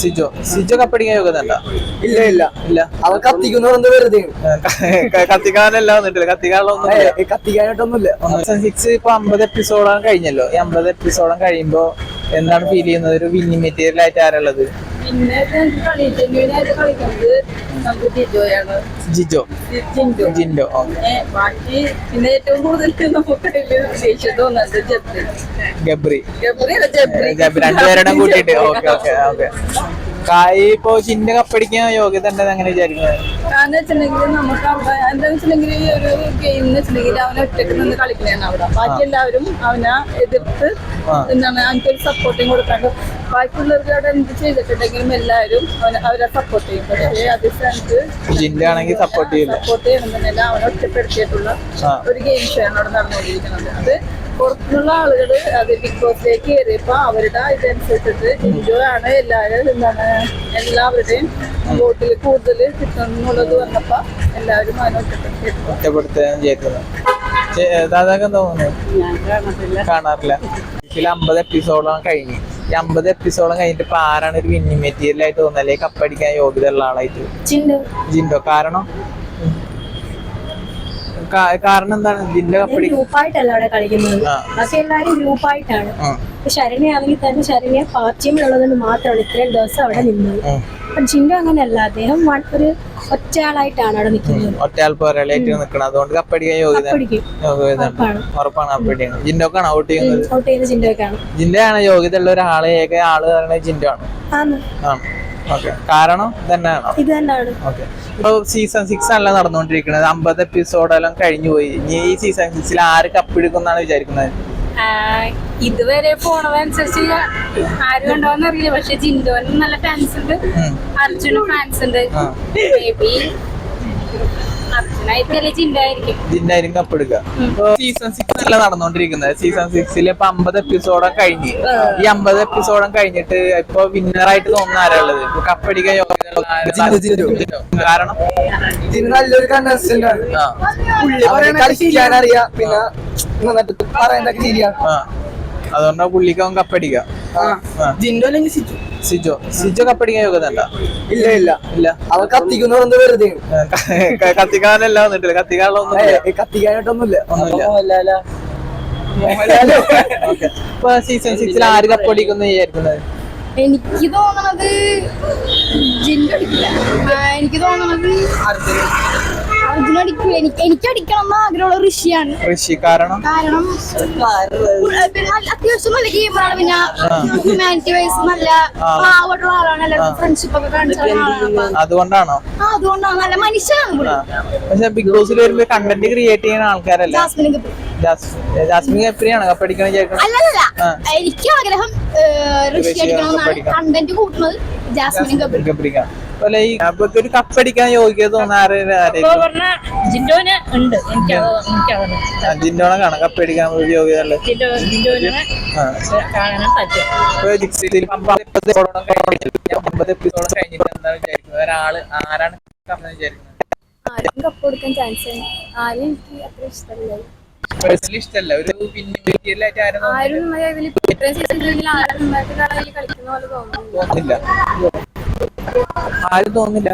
സിജോ കപ്പടിക്കാൻ യോഗ്യത ഉണ്ടോ? ഇല്ല ഇല്ല ഇല്ല. അവൻ കത്തിക്കുന്ന വെറുതെ കത്തിക്കാനല്ല വന്നിട്ടില്ല, കത്തിക്കാനായിട്ടൊന്നുമില്ല. സീസൺ 6 ഇപ്പൊ 50 എപ്പിസോഡാണ് കഴിഞ്ഞല്ലോ. ഈ 50 എപ്പിസോഡും കഴിയുമ്പോ എന്താണ് ഫീൽ ചെയ്യുന്നത്? ഒരു വിന്നിംഗ് മെറ്റീരിയൽ ആയിട്ട് ആരുള്ളത്? ജിൻഡോ. ബാക്കി പിന്നെ ഏറ്റവും കൂടുതൽ നമുക്ക് ഗബ്രി രണ്ടുപേരുടെ കൂട്ടിയിട്ട്. ഓക്കെ. കായ് ഇപ്പൊ ജിൻഡോ കപ്പടിക്കാൻ യോഗ്യത ഉണ്ടെന്ന് അങ്ങനെ വിചാരിക്കുന്നത്? കാരണം വെച്ചിട്ടുണ്ടെങ്കിൽ നമുക്ക് അവിടെ എന്താ വെച്ചിട്ടുണ്ടെങ്കിൽ ഒരു ഗെയിം എന്ന് വെച്ചിട്ടുണ്ടെങ്കിൽ അവനെ ഒറ്റക്ക് നിന്ന് കളിക്കണേണ് അവിടെ. ബാക്കി എല്ലാവരും അവനെ എതിർത്ത് എന്താണ് അവനക്കൊരു സപ്പോർട്ടിങ് കൊടുക്കാണ്ട് ബാക്കിയുള്ളവർക്ക് അവിടെ എന്ത് ചെയ്തിട്ടുണ്ടെങ്കിലും എല്ലാവരും അവരെ സപ്പോർട്ട് ചെയ്യും. പക്ഷേ അതേ സ്ഥാനത്ത് ജിൻഡോ ആണെങ്കിൽ സപ്പോർട്ട് ചെയ്യണമെന്നല്ല, അവനെ ഒറ്റപ്പെടുത്തിയിട്ടുള്ള ഒരു ഗെയിം ഷോ ആണ് അവിടെ നടന്നുകൊണ്ടിരിക്കുന്നത്. അത് പുറത്തുനിന്നുള്ള ആളുകൾ അത് ബിഗ് ബോസിലേക്ക് കയറിയപ്പോ അവരുടെ ഇതനുസരിച്ചിട്ട് ജിൻഡോ ആണ് എല്ലാവരുടെയും വോട്ടിൽ കൂടുതൽ കിട്ടുന്നുള്ളത് വന്നപ്പോ എല്ലാവരും അവനെ ഒറ്റപ്പെടുത്തുകയാണ് ചെയ്യുന്നത്. ദാദാക്ക് എന്താ തോന്നുന്നു? കാണാറില്ല. 50 എപ്പിസോഡാണ് കഴിഞ്ഞ്. ഈ 50 എപ്പിസോഡും കഴിഞ്ഞിട്ട് ഇപ്പൊ ആരാണ് ഒരു വിന്നിംഗ് മെറ്റീരിയൽ ആയിട്ട് തോന്നുന്നത്, അല്ലെങ്കിൽ കപ്പടിക്കാൻ യോഗ്യത ഉള്ള ആളായിട്ട്? ജിൻഡോ. കാരണം എന്താണ്? ജിൻഡോ ഗ്രൂപ്പായിട്ടല്ല അവിടെ കളിക്കുന്നത്, പക്ഷെ എല്ലാവരും ഗ്രൂപ്പായിട്ടാണ്. ശരണ്യാണെങ്കിൽ തന്നെ ശരണ്യ പാർട്ടിയിലുള്ളതുകൊണ്ട് മാത്രമാണ് ഇത്രയും ദിവസം അവിടെ നിന്നത്. ജിൻഡോ അങ്ങനെയല്ല, അദ്ദേഹം ഒരു ഒറ്റയാളായിട്ടാണ് അവിടെ നിൽക്കുന്നത്. ഒറ്റയാൾ പോരാളായിട്ട് നിൽക്കണം. അതുകൊണ്ട് കപ്പടിക്കാൻ ഉറപ്പാണ് കപ്പടിയാണ്. ജിൻഡോക്കാണ് ഔട്ട് ചെയ്യുന്നത്? ജിൻഡോ ആണ് യോഗ്യത ഉള്ള ഒരാളെ ഏക ആള് പറയുന്നത് ജിൻഡോ ആണ്. കാരണം ഇത് തന്നെയാണ്. ഇപ്പൊ സീസൺ 6 ആണല്ലോ നടന്നുകൊണ്ടിരിക്കുന്നത്. 50 എപ്പിസോഡെല്ലാം കഴിഞ്ഞു പോയി. ഇനി ഈ സീസൺ 6 ആര് കപ്പെടുക്കുന്നാണ് വിചാരിക്കുന്നത്? ഇതുവരെ പോണതനുസരിച്ച് ആരും കണ്ടോന്ന് അറിയില്ല, പക്ഷെ ജിൻഡോന് നല്ല ഫാൻസ് ഉണ്ട്, അർജുനും ഫാൻസ് ഉണ്ട്. മേ ബി ജിൻഡായിരിക്കും കപ്പെടുക്കുക. സീസൺ 6 അല്ല നടന്നുകൊണ്ടിരിക്കുന്നത്. സീസൺ 6 ഇപ്പൊ 50 എപ്പിസോഡും കഴിഞ്ഞ്. ഈ 50 എപ്പിസോഡും കഴിഞ്ഞിട്ട് ഇപ്പൊ വിന്നറായിട്ട് തോന്നുന്ന ആരാളുള്ളത്? കപ്പടിക്കാൻ കാരണം നല്ലൊരു കണ്ടസ്റ്റന്റ് ആണ്. കളിക്കാനറിയാം, പിന്നെ പറയുന്നതൊക്കെ ശരിയാണ്. അതുകൊണ്ടാ പുള്ളിക്ക് അവൻ കപ്പടിക്കാം. സിജോ കപ്പടിക്കാൻ യോഗ്യത ഉണ്ടോ? ഇല്ല അവൻ കത്തിക്കുന്ന വെറുതെ കത്തിക്കാനല്ല വന്നിട്ടില്ല, കത്തിക്കാനായിട്ടൊന്നുമില്ല. ഇപ്പൊ സീസൺ 6 ആര് കപ്പടിക്കുന്ന വിചാരിക്കുന്നത്? എനിക്ക് തോന്നണത് ജിൻഡോ അടിക്കില്ല. എനിക്ക് തോന്നണത് അർജുന അടിക്കില്ല. എനിക്ക് അടിക്കണം എന്ന് ആഗ്രഹമുള്ള ഋഷിയാണ്. കാരണം അത്യാവശ്യം നല്ല ഗെയിമാണ്, പിന്നെ ഹ്യൂമാനിറ്റി വൈസ് നല്ല പാവട്ടുള്ള ആളാണ്, എല്ലാവർക്കും ഫ്രണ്ട്ഷിപ്പ് ഒക്കെ കാണിച്ചാണ്. അതുകൊണ്ടാണോ? അതുകൊണ്ടാണ്, നല്ല മനുഷ്യനാണ്. പക്ഷെ ബിഗ് ബോസിൽ വരുമ്പോ കണ്ടന്റ് ക്രിയേറ്റ് ചെയ്യുന്ന ആൾക്കാരല്ല. ജാസ്മിൻ ഗബ്രിയാണ് കപ്പടിക്കണം വിചാരിക്കണം? അല്ലല്ല, എനിക്ക് ആഗ്രഹം ഋഷി അടിക്കണമെന്നാണ്. കണ്ടന്റ് കൂട്ടുന്നത് ജാസ്മിനും ഗബ്രിക്കാണ്. ഒരു കപ്പടിക്കാൻ യോഗ്യത തോന്നാറ് ജിൻഡോന് ഉണ്ട്. ജിൻഡോനെ കാണാം കപ്പടിക്കാൻ യോഗ്യത ഉള്ളത്. 50 എപ്പിസോഡ് കഴിഞ്ഞിട്ട് എന്താണ് വിചാരിക്കുന്നത്? ഒരാള് ആരാണ് വിചാരിക്കുന്നത്? ആരും കപ്പ് കൊടുക്കാൻ ചാൻസ് ആരും എനിക്ക് അത്ര ഇഷ്ടമല്ല. പേഴ്സണലി ഇഷ്ടമല്ല. ഒരു വിന്നിംഗ് മെറ്റീരിയൽ ആയിട്ട് ആരും കളിക്കുന്ന പോലെ തോന്നുന്നില്ല. ആരും തോന്നുന്നില്ല.